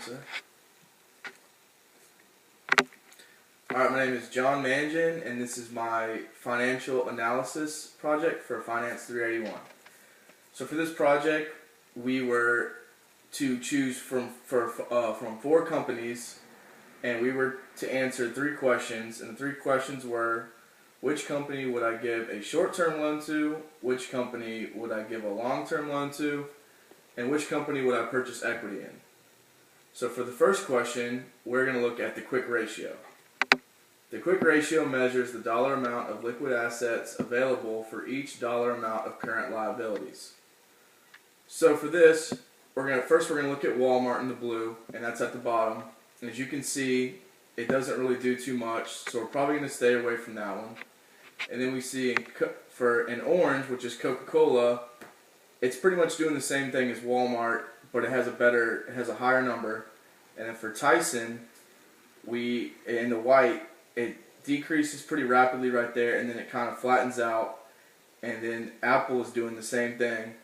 sir. Alright, my name is John Mangin, and this is my financial analysis project for Finance 381. So for this project, we were to choose from four companies, and we were to answer three questions, and the three questions were: which company would I give a short-term loan to, which company would I give a long-term loan to, and which company would I purchase equity in? So for the first question, we're going to look at the quick ratio. The quick ratio measures the dollar amount of liquid assets available for each dollar amount of current liabilities. So for this, we're going to look at Walmart in the blue, and that's at the bottom. And as you can see, it doesn't really do too much, so we're probably going to stay away from that one. And then we see for an orange, which is Coca-Cola, it's pretty much doing the same thing as Walmart, but it has a higher number. And then for Tyson, in the white, it decreases pretty rapidly right there, and then it kind of flattens out. And then Apple is doing the same thing,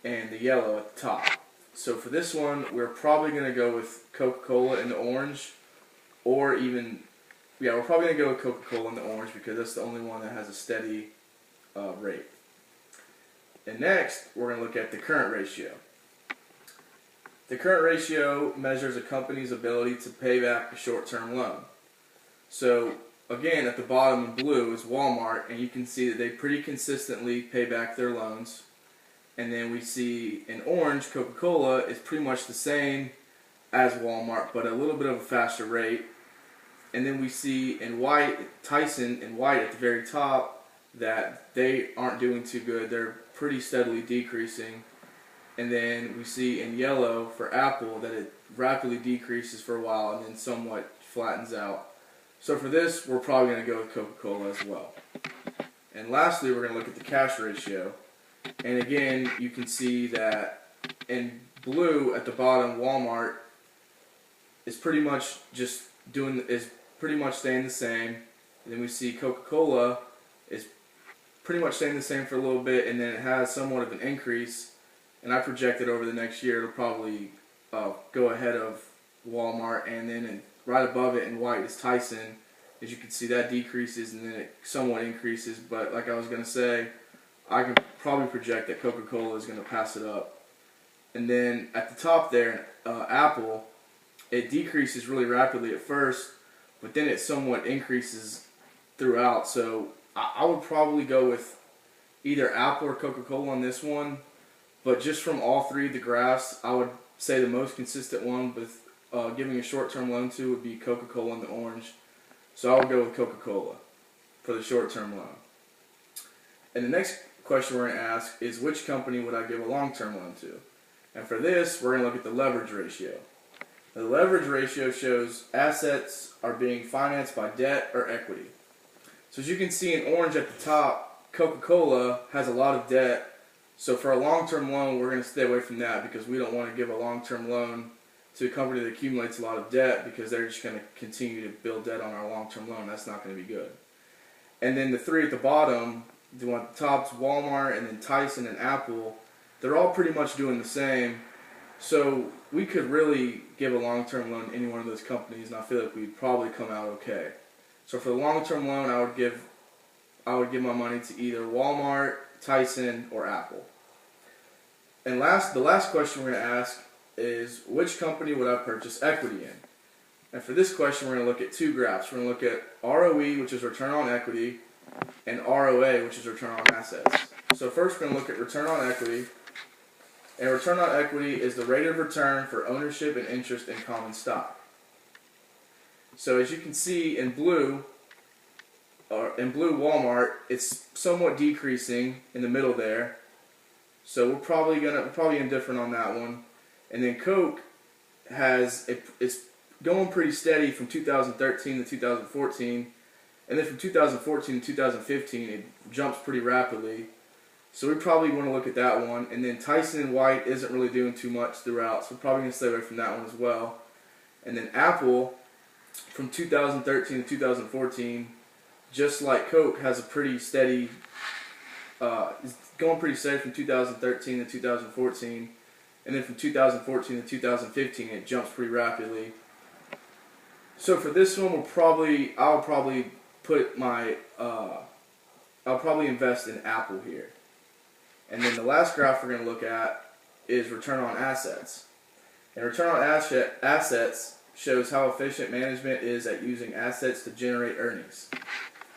and the yellow at the top. So for this one, we're probably going to go with Coca-Cola in the orange, or even, we're probably going to go with Coca-Cola in the orange because that's the only one that has a steady rate. And next, we're going to look at the current ratio. The current ratio measures a company's ability to pay back a short-term loan. So again, at the bottom in blue is Walmart, and you can see that they pretty consistently pay back their loans. And then we see in orange, Coca-Cola is pretty much the same as Walmart, but a little bit of a faster rate. And then we see in white, Tyson in white at the very top, that they aren't doing too good. They're pretty steadily decreasing. And then we see in yellow for Apple that it rapidly decreases for a while and then somewhat flattens out. So for this, we're probably going to go with Coca-Cola as well. And lastly, we're going to look at the cash ratio. And again, you can see that in blue at the bottom, Walmart is pretty much pretty much staying the same. And then we see Coca-Cola is pretty much staying the same for a little bit, and then it has somewhat of an increase. And I project that over the next year it'll probably go ahead of Walmart, and then right above it in white is Tyson. As you can see, that decreases and then it somewhat increases. But like I was going to say, I can probably project that Coca-Cola is going to pass it up. And then at the top there, Apple, it decreases really rapidly at first, but then it somewhat increases throughout. So I would probably go with either Apple or Coca-Cola on this one. But just from all three of the graphs, I would say the most consistent one with giving a short-term loan to would be Coca-Cola in the orange. So I would go with Coca-Cola for the short-term loan. And the next question we're going to ask is, which company would I give a long-term loan to? And for this, we're going to look at the leverage ratio. The leverage ratio shows assets are being financed by debt or equity. So as you can see in orange at the top, Coca-Cola has a lot of debt. So for a long-term loan, we're going to stay away from that because we don't want to give a long-term loan to a company that accumulates a lot of debt, because they're just going to continue to build debt on our long-term loan. That's not going to be good. And then the three at the bottom, the one at the top's Walmart, and then Tyson and Apple, they're all pretty much doing the same. So we could really give a long-term loan to any one of those companies, and I feel like we'd probably come out okay. So for the long-term loan, I would give my money to either Walmart, Tyson, or Apple. And the last question we're going to ask is, which company would I purchase equity in? And for this question, we're going to look at two graphs. We're going to look at ROE, which is return on equity, and ROA, which is return on assets. So first, we're going to look at return on equity. And return on equity is the rate of return for ownership and interest in common stock. So as you can see in blue Walmart, it's somewhat decreasing in the middle there. So we're probably indifferent on that one. And then Coke it's going pretty steady from 2013 to 2014, and then from 2014 to 2015 it jumps pretty rapidly. So we probably want to look at that one. And then Tyson and White isn't really doing too much throughout, so we're probably going to stay away from that one as well. And then Apple, from 2013 to 2014, just like Coke, has a pretty steady, is going pretty steady from 2013 to 2014. and then from 2014 to 2015 it jumps pretty rapidly. So for this one, I'll probably invest in Apple here. And then the last graph we're going to look at is return on assets. And return on assets shows how efficient management is at using assets to generate earnings.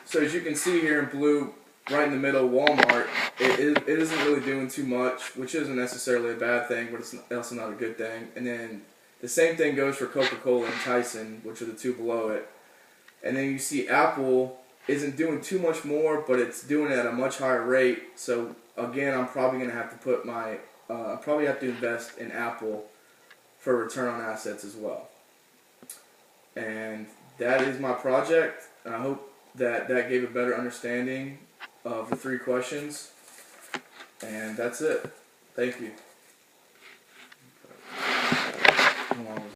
So as you can see here in blue, right in the middle, Walmart, it isn't really doing too much, which isn't necessarily a bad thing, but it's also not a good thing. And then the same thing goes for Coca-Cola and Tyson, which are the two below it. And then you see Apple isn't doing too much more, but it's doing it at a much higher rate. So again, I'm probably going to have to invest in Apple for return on assets as well. And that is my project. And I hope that gave a better understanding of the 3 questions. And that's it. Thank you.